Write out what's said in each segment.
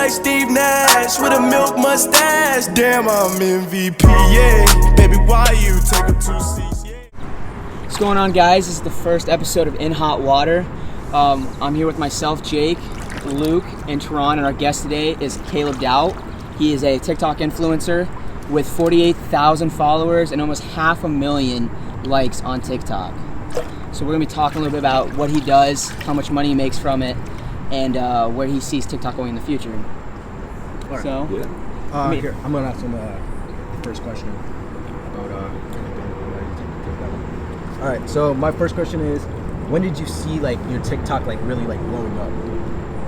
like Steve Nash with a milk mustache. Damn, I'm MVP, yeah. Baby, why you take up 2 seats? Yeah. What's going on, guys? This is the first episode of In Hot Water. I'm here with myself, Jake, Luke, and Teron, and our guest today is Caleb Doutt. He is a TikTok influencer with 48,000 followers and almost 500,000 likes on TikTok. So we're going to be talking a little bit about what he does, how much money he makes from it, and where he sees TikTok going in the future. Right. So, yeah. Here, I'm going to ask him the first question about All right, so my first question is, when did you see like your TikTok like really like blowing up?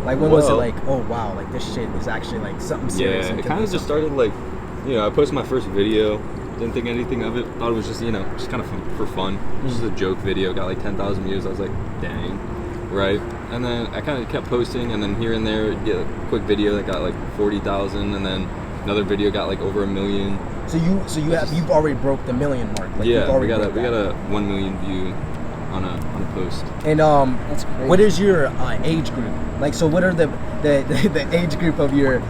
Like when was it like, oh wow, like this shit is actually like something serious? Yeah, it kind of just started like, I posted my first video, didn't think anything of it, thought it was just, just kind of for fun. It was just a joke video, got like 10,000 views. I was like, dang, right? And then I kind of kept posting, and then here and there, get a quick video that got like 40,000, and then another video got like over 1 million. So you've already broke the 1 million mark. Like yeah, we got a 1 million view on a post. And that's crazy. What is your age group? Like, so what are the age group of your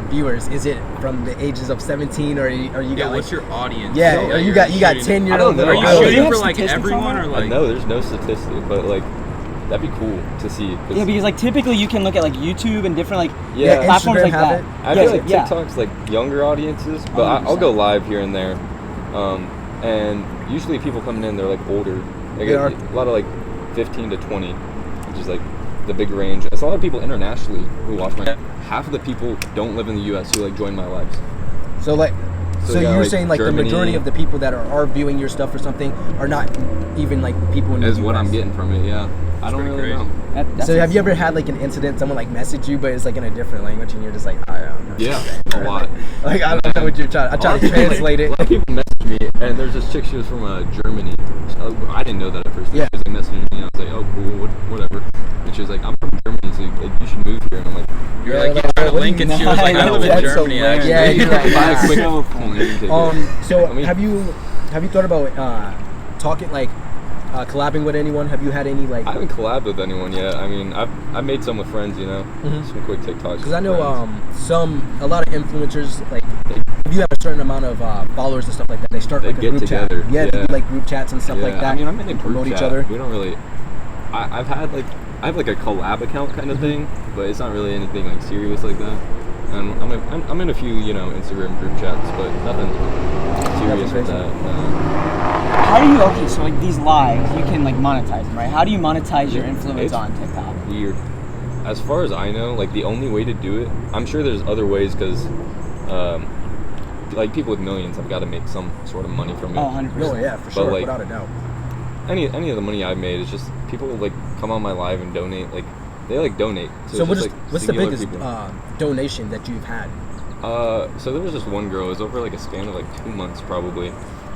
viewers? Is it from the ages of 17, or you got what's your audience? Yeah, or you got 10-year-old. Are you shooting for like everyone, or like? No, there's no statistic, but like that'd be cool to see. Yeah, because like typically you can look at like YouTube and different like platforms Instagram like that. I feel like TikTok's like younger audiences, but I'll go live here and there. And usually people coming in, they're like older. Like a lot of like 15 to 20, which is like the big range. It's a lot of people internationally who watch my. Half of the people don't live in the U.S. who like join my lives. So like, so you're like saying like Germany, the majority of the people that are viewing your stuff or something are not even like people in the US. Is what I'm getting from it. Yeah, I don't really know. So have you ever had like an incident, someone like message you, but it's like in a different language, and you're just like, I don't know. Yeah, a lot. Like I don't know what you're trying. I try to translate it. A lot of people message me, and there's this chick. She was from Germany. I didn't know that at first. Yeah. She was like messaging me. I was like, oh cool, whatever. And she was like, I'm from Germany, so you should move here. And I'm like, you're like, you're trying to link it. She was like, I live in Germany. Actually, yeah, you're like, so have you thought about talking like collabing with anyone? Have you had any like? I haven't collabed with anyone yet. I mean, I've made some with friends, some quick TikToks. Because I know a lot of influencers, like if you have a certain amount of followers and stuff like that, they start like a get group together. chat. Yeah, they do like group chats and stuff like that. I mean, I'm in a group promote chat. Each other. We don't really. I have like a collab account kind of thing, but it's not really anything like serious like that. And I'm in a few Instagram group chats, but nothing serious with that. How do you so like these lives you can like monetize them, right? How do you monetize your influence on TikTok? Weird. As far as I know, like the only way to do it, I'm sure there's other ways because like people with millions have got to make some sort of money from it. Oh, 100%. No, yeah, for sure, like, without a doubt. Any of the money I've made is just people like come on my live and donate. Like they like donate. So what's the biggest donation that you've had? So there was this one girl. It was over like a span of like 2 months probably,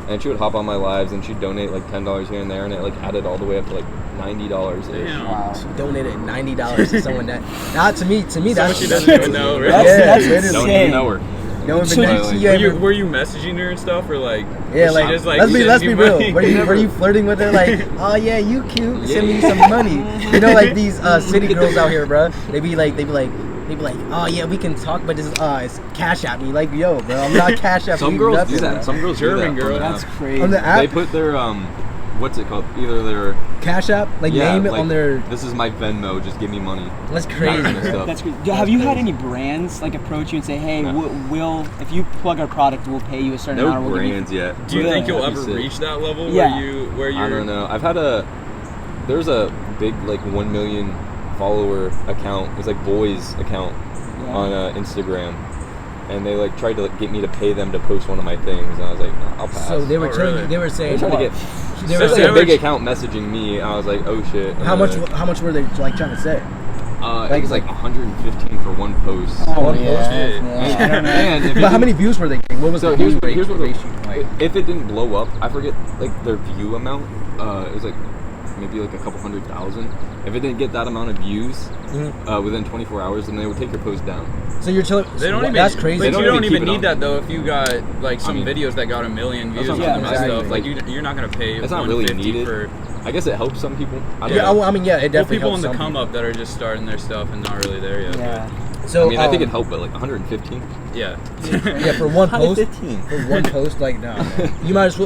and she would hop on my lives and she'd donate like $10 here and there, and it like added all the way up to like $90 ish. Wow. She donated $90 to someone that. Not to me. That's she doesn't even know. Right? That's Don't insane. even know her. Were you messaging her and stuff, or like? Yeah, like, just, like let's be real. Were you flirting with her? Like, oh yeah, you cute. Send me some money. Like these city girls out here, bro. They be like, oh yeah, we can talk, but it's cash at me. Like, yo, bro, I'm not cash at me. Some girls do that. Some girls German do that. girl. That's crazy. On the app, they put their what's it called? Either their cash app, name it like, on their. This is my Venmo. Just give me money. That's crazy. That's crazy. Have you had any brands like approach you and say, hey, we'll if you plug our product, we'll pay you a certain amount? No brands yet. Do you think you'll ever reach that level where you're? I don't know. There's a big like 1 million follower account. It's like boys account on Instagram. And they like tried to get me to pay them to post one of my things, and I was like, no, I'll pass. So they were they were saying they were saying a big account messaging me, and I was like, oh shit. How much were they like trying to say? It was like 115 for one post. Oh, one post. And but how many views were they getting? What was the views ratio? If it didn't blow up, I forget like their view amount. It was like maybe like a couple 100,000. If it didn't get that amount of views within 24 hours, then they would take your post down. So you're telling they don't even, that's crazy. But you don't even need that though. If you got like some videos that got 1 million views on my stuff, like you're not gonna pay. It's not really needed. For, I guess it helps some people. I mean, yeah, it definitely people helps in the some come up that are just starting their stuff and not really there yet. Yeah. So I mean, I think it helped, but like 115. Yeah. Yeah, for one post. 115. For one post, like no, man. You might as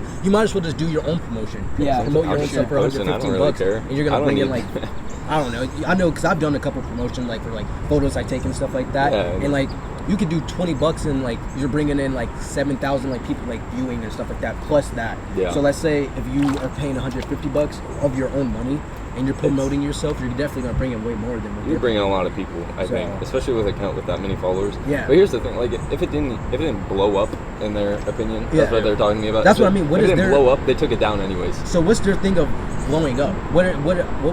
well just do your own promotion. Yeah. Promote your I'm own just stuff for posting, I don't 115 really bucks, care. and you're I gonna don't bring in need- like, I don't know. I know because I've done a couple promotions like for like photos I take and stuff like that, Yeah. and like you could do 20 bucks and like you're bringing in like 7,000 like people like viewing and stuff like that plus that. Yeah. So let's say if you are paying 150 bucks of your own money and you're promoting yourself, you're definitely gonna bring in way more than what You're bringing a lot of people, I think, especially with an account with that many followers. Yeah. But here's the thing, like, if it didn't blow up, in their opinion, Yeah. that's what they're talking to me about. That's If what I it- mean. What if is it didn't their- blow up, they took it down anyways. So what's their thing of blowing up? What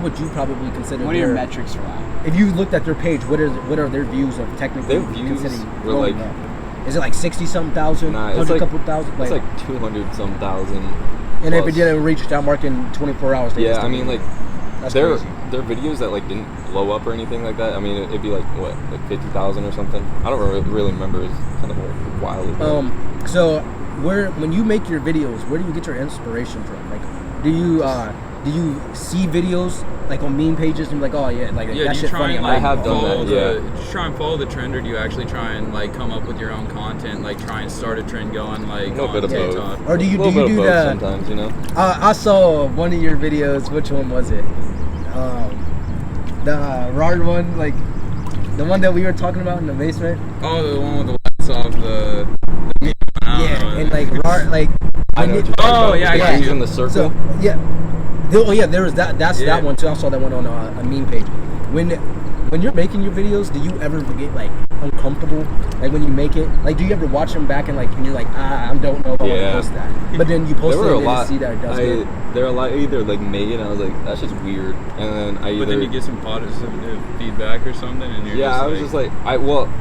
would you probably consider? What are your their- metrics for that? If you looked at their page, what are their views of technically Their views considering were blowing like- up? Is it like 60-something thousand? Nah, it's 100 like couple thousand? It's like 200 some thousand. and if it plus. didn't reach that mark in 24 hours, they Yeah, just I mean, like, that's their crazy. videos that like didn't blow up or anything like that. I mean, it'd be like what, like 50,000 or something. I don't really remember. It's kind of a while ago. So when you make your videos, where do you get your inspiration from? Like, do you see videos like on meme pages and be like, oh yeah, like Yeah, that do you shit try funny? and I like I have done follow that, the, just try and follow the trend, or do you actually try and like come up with your own content, like try and start a trend going like A little on bit of TikTok? both. Or do you A little bit of both the? sometimes, you know? I saw one of your videos. Which one was it? The Rard one, like the one that we were talking about in the basement. Oh, the one with the lights off the meme. I don't Yeah, know. and like Rard, like I know when what it- you're talking Oh, about. yeah, I The got guys you. in the circle. So yeah, oh yeah, there was that. That's Yeah. that one too. I saw that one on a meme page. When you're making your videos, do you ever get like uncomfortable? Like when you make it, like do you ever watch them back and like and you're like, I don't know if I want to Yeah. post that. But then you post There it were a and then you lot. see that it does good. There were a lot either like made, and I was like, that's just weird. And then I either. But then you get some positive feedback or something, and you're Yeah, just I was just like,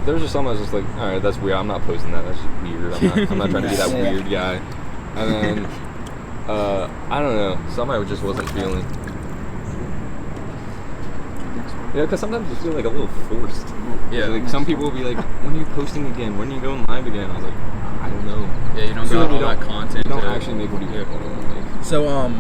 there was just some I was just like, all right, that's weird. I'm not posting that. That's just weird. I'm not trying to be that Yeah. weird guy. And then, I don't know. Some I just wasn't feeling. Yeah, because sometimes you feel like a little forced. Yeah. Like some people will be like, when are you posting again? When are you going live again? I was like, I don't know. yeah, you don't So got you all that don't- content. You don't to- actually make what you Yeah. want to make. So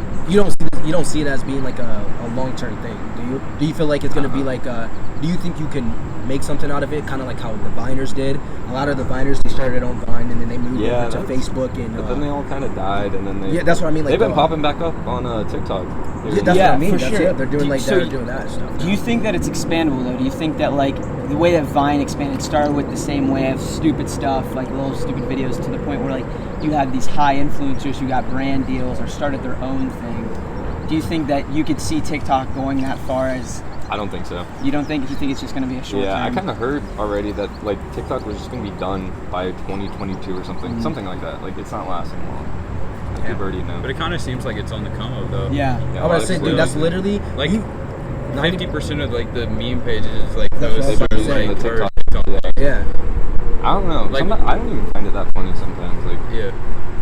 you don't see it as being like a long term thing, do you? Do you feel like it's gonna be like do you think you can make something out of it, kind of like how the Viners did? A lot of the Viners, they started on Vine and then they moved Yeah, over to that's- Facebook and But then they all kind of died, and then they. yeah, that's what I mean. Like They've been the- popping back up on TikTok. Yeah, that's Yeah, what I mean. for That's sure. it. They're doing like So they're doing that stuff. Do you think that it's expandable though? Do you think that like the way that Vine expanded started with the same way of stupid stuff, like little stupid videos, to the point where like you had these high influencers who got brand deals or started their own thing? Do you think that you could see TikTok going that far as? I don't think so. You don't think? You think it's just going to be a short Yeah, term? I kind of heard already that like TikTok was just gonna be done by 2022 or something, something like that. Like it's not lasting long. Like, people already know. But it kind of seems like it's on the come up though. Yeah. Yeah, I a lot was of say, people dude, don't that's do it. literally Like you- 50% of like the meme pages is like That's what I those was are saying, like the for TikTok. TikTok. Yeah. I don't know. Like- I don't even find it that funny sometimes. Like Yeah.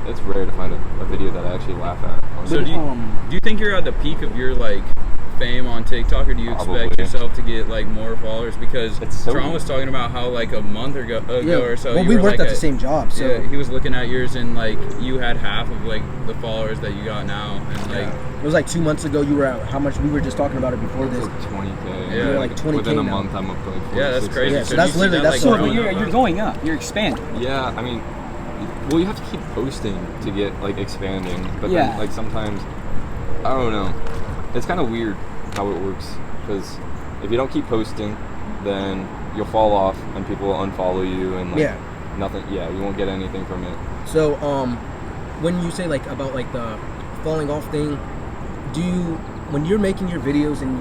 it's rare to find a video that I actually laugh at. So do you think you're at the peak of your like fame on TikTok, or do you expect Probably. yourself to get like more followers? Because It's so- Tron was talking about how like a month ago or so. Well, you we were, worked like, at the same job, so Yeah, he was looking at yours and like you had half of like the followers that you got now, and like it was like 2 months ago. You were at how much? We were just talking about it before It's this. like 20K. Yeah. You're like 20K Within a now. month, I'm up to like 46. yeah, that's crazy. Yeah, so do that's you see literally- that, that's So, so- but growing you're up? going up. You're expanding. Yeah, I mean, well, you have to keep posting to get like expanding, but Yeah. then like sometimes, I don't know. It's kind of weird how it works, because if you don't keep posting, then you'll fall off and people will unfollow you, and like Yeah. nothing. Yeah, you won't get anything from it. So when you say like about like the falling off thing, do you when you're making your videos and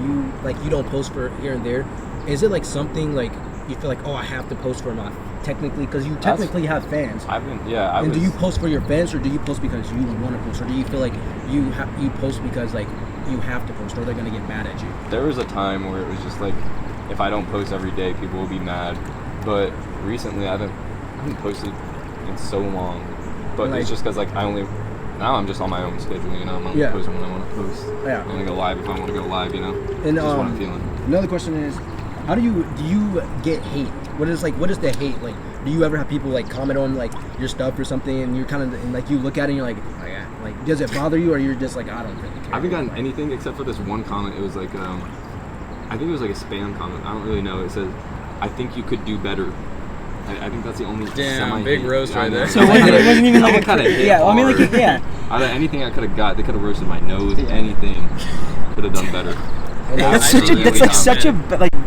you don't post for here and there, is it like something like you feel like, oh, I have to post for my technically, because you technically have fans? I've been, yeah. I And was, do you post for your fans, or do you post because you want to post, or do you feel like you post because like you have to post, or they're gonna get mad at you? There was a time where it was just like, if I don't post every day, people will be mad. But recently, I haven't posted in so long. But Like- it's just because like now I'm just on my own schedule. You know, I'm only Yeah. posting when I want to post. Yeah. I'm gonna go live if I want to go live. You know, And just what I'm feeling. another question is, how do you get hate? What is the hate like? Do you ever have people like comment on like your stuff or something, and you're kind of and like you look at it and you're like, oh, yeah, like does it bother you, or you're just like, I don't really care? I haven't gotten anything except for this one comment. It was like, I think it was like a spam comment. I don't really know. It says, I think you could do better. I think that's the only Damn, big roast right there. So it wasn't even like kind of yeah. I mean, like yeah. Out of anything I could have got, they could have roasted my nose. Anything could have done better. That's such a. That's like such a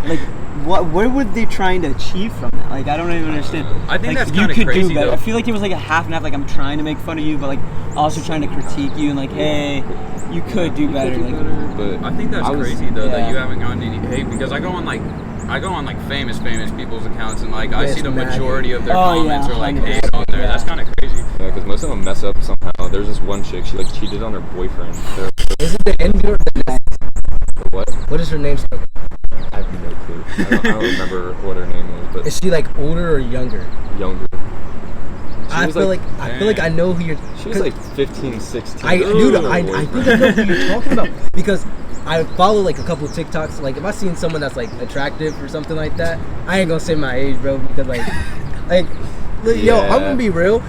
like. What would they trying to achieve from that? Like I don't even understand. I think like, that's kind of crazy though. I feel like it was like a half and half. Like I'm trying to make fun of you, but like also trying to critique you and like, hey, you could do better. But I think that's crazy though that you haven't gotten any hate, because I go on like famous people's accounts and like I see the majority of their comments are like hate on there. That's kind of crazy. Yeah, because most of them mess up somehow. There's this one chick, she like cheated on her boyfriend. Isn't the end or the What? What is her name? I have no clue. I don't remember what her name was, but Is she like older or younger? younger. I feel like I know who you're. She was like 15, 16. I think I know who you're talking about because I follow like a couple of TikToks. Like if I seen someone that's like attractive or something like that, I ain't gonna say my age, bro, because yo, I'm gonna be real.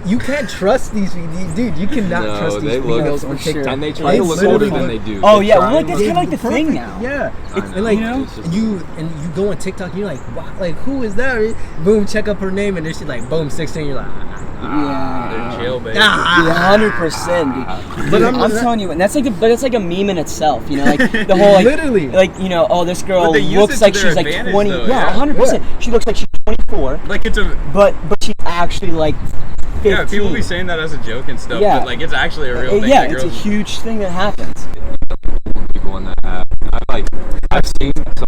You can't trust these dude. You cannot trust these females on TikTok. And they try to look older than they do. Oh yeah, well, like that's kind of like the thing now. Yeah, and like you go on TikTok and you're like, wow, like who is that? Boom, check up her name and then she's like, boom, 16. You're like, yeah, jailbait. 100%. But I'm telling you, and that's like a meme in itself. You know, like the whole like, literally, like you know, oh this girl looks like she's like 20. Though, yeah, 100%. She looks like she's 24. Like it's a. But she's actually like 15. Yeah, people be saying that as a joke and stuff, but like it's actually a real thing. Yeah, it's a huge thing that happens. People on that app. I've seen some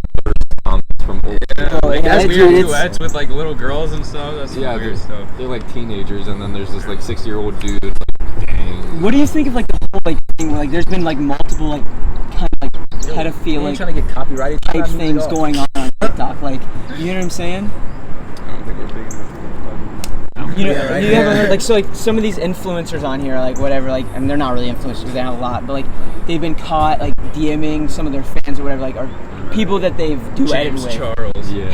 comments from old people. Like that's weird duets with like little girls and stuff. That's some weird stuff. They're like teenagers, and then there's this like 60-year-old dude. Like, dang. What do you think of like the whole like thing where like there's been like multiple like kind of like pedophile trying to get copyrighted type things going on TikTok? Like, you know what I'm saying? I don't think we're big enough. You know, you ever heard like so like some of these influencers on here, like whatever, like and they're not really influencers because they have a lot, but like they've been caught like DMing some of their fans or whatever, like or people that they've duetted with. Charles, yeah.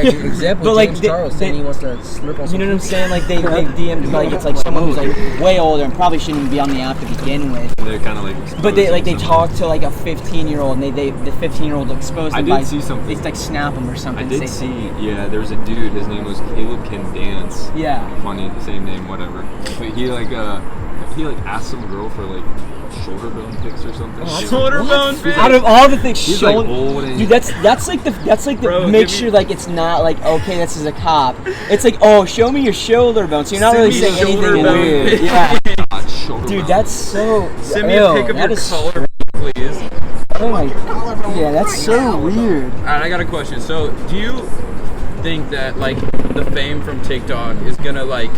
Example, but like James Charles saying he wants to slurp on. You know what I'm saying? Like they DM'd like it's like someone who's like way older and probably shouldn't even be on the app to begin with. And they're kind of like. But they talk to like a 15-year-old and the 15-year-old exposed them. I did see something. They like snap them or something. I did see. Yeah, there was a dude. His name was Caleb Can Dance. Yeah. Funny, same name, whatever. But he asked some girl for like shoulder bone pics or something. Shoulder bone pics. Out of all the things, he's shoulder. Like old and dude, that's like the Bro, make sure like it's not like okay, this is a cop. It's like show me your shoulder bone. So you're not really saying anything weird. Yeah. Dude, that's so. Send me a pic of your collarbone, please. Oh my. Yeah, that's so weird. All right, I got a question. So, do you think that like the fame from TikTok is gonna like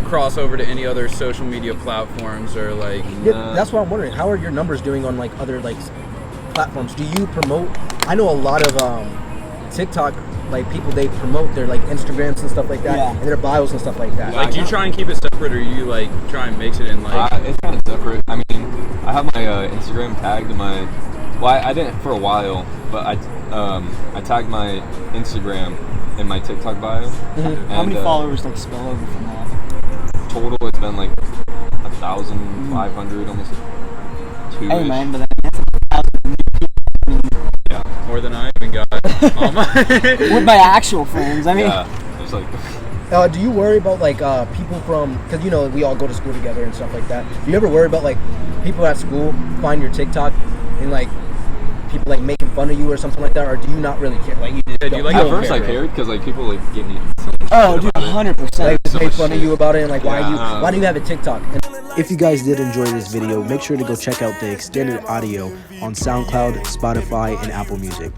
cross over to any other social media platforms or like? Yeah, that's what I'm wondering. How are your numbers doing on like other like platforms? Do you promote? I know a lot of TikTok like people, they promote their like Instagrams and stuff like that, and their bios and stuff like that. Like, do you try and keep it separate, or you like try and mix it in like? It's kind of separate. I mean, I have my Instagram tagged in my. Well, I didn't for a while, but I tagged my Instagram in my TikTok bio. Mm-hmm. And, how many followers like spill over from that? Total, it's been like 1,500, almost 2. Hey man, but that's 1,000 new people. Yeah, more than I even got. With my actual friends, I mean. Yeah, it's like. Do you worry about like people from, because you know we all go to school together and stuff like that. Do you ever worry about like people at school find your TikTok and like people like making fun of you or something like that, or do you not really care? Like you just Yeah, do you like At don't first I care, cared because like people like give me. Oh, dude, 100%. like just So make much fun of shit. you about it and like why Yeah. do you have a TikTok? And If you guys did enjoy this video, make sure to go check out the extended audio on SoundCloud, Spotify, and Apple Music.